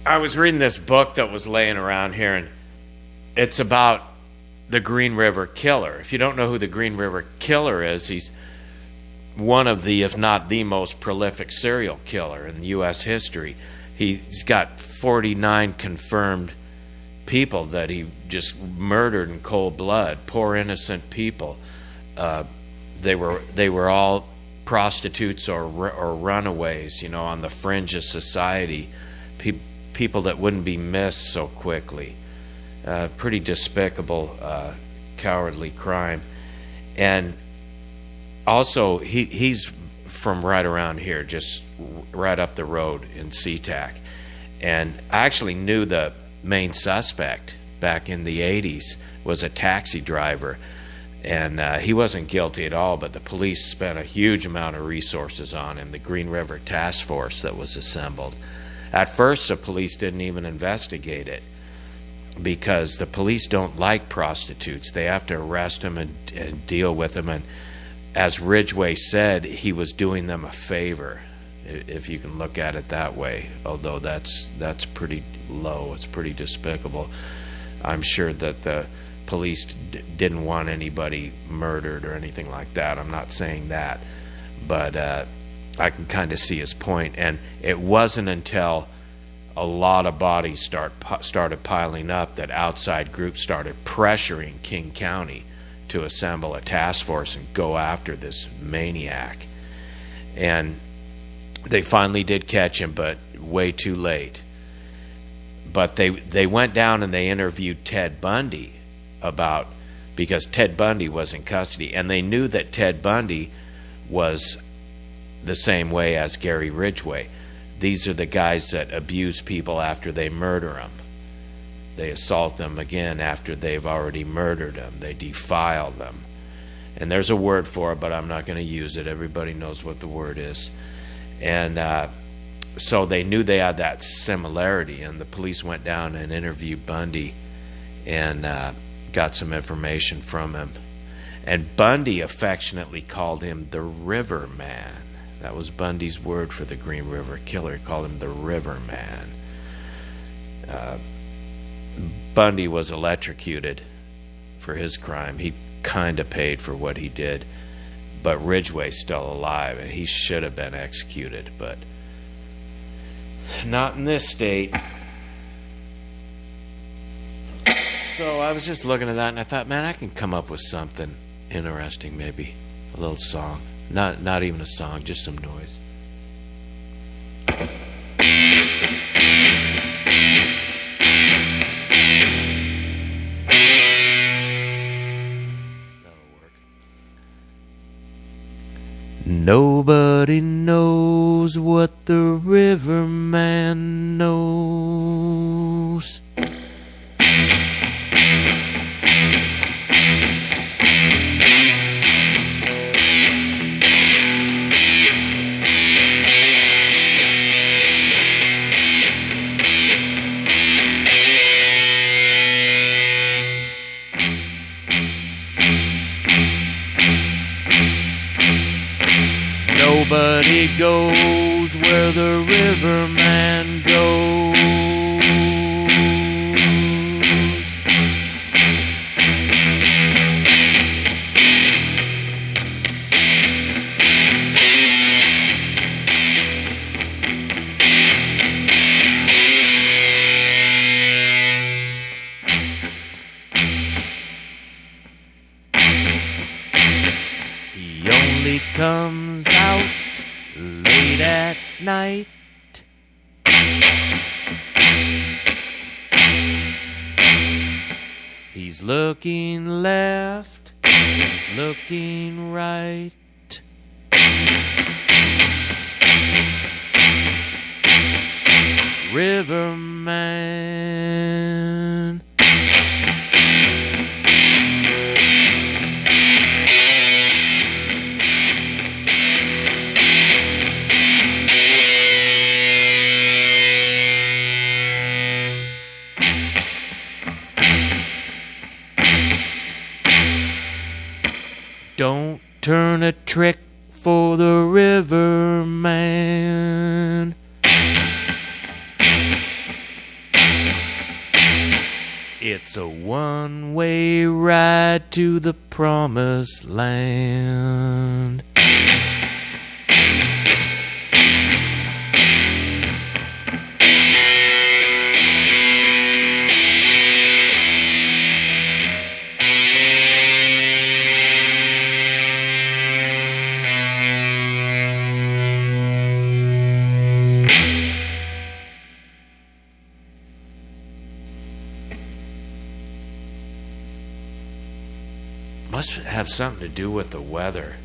I was reading this book that was laying around here, and it's about the Green River Killer. If you don't know who the Green River Killer is, he's one of the, if not the most prolific serial killer in U.S. history. He's got 49 confirmed people that he just murdered in cold blood, poor innocent people. They were all prostitutes or runaways, on the fringe of society, people that wouldn't be missed so quickly. Pretty despicable, cowardly crime. And also, he's from right around here, just right up the road in SeaTac. And I actually knew the main suspect back in the 80s was a taxi driver. And he wasn't guilty at all, but the police spent a huge amount of resources on him, the Green River Task Force that was assembled. At first, the police didn't even investigate it because the police don't like prostitutes. They have to arrest them and deal with them. And as Ridgway said, he was doing them a favor, if you can look at it that way, although that's pretty low. It's pretty despicable. I'm sure that the police didn't want anybody murdered or anything like that. I'm not saying that, but I can kind of see his point. And it wasn't until a lot of bodies started piling up that outside groups started pressuring King County to assemble a task force and go after this maniac. And they finally did catch him, but way too late. But they went down and they interviewed Ted Bundy because Ted Bundy was in custody, and they knew that Ted Bundy was the same way as Gary Ridgway. These are the guys that abuse people after they murder them. They assault them again after they've already murdered them. They defile them. And there's a word for it, but I'm not going to use it. Everybody knows what the word is. And so they knew they had that similarity, and the police went down and interviewed Bundy and got some information from him. And Bundy affectionately called him the River Man. That was Bundy's word for the Green River Killer. He called him the River Man. Bundy was electrocuted for his crime. He kind of paid for what he did, but Ridgway's still alive, and he should have been executed, but not in this state. So I was just looking at that, and I thought, man, I can come up with something interesting, maybe a little song. Not even a song, just some noise. Nobody knows what the River Man knows. Nobody goes where the River Man goes. He only comes out late at night. He's looking left, he's looking right. River Man. Don't turn a trick for the River Man. It's a one-way ride to the promised land. Must have something to do with the weather.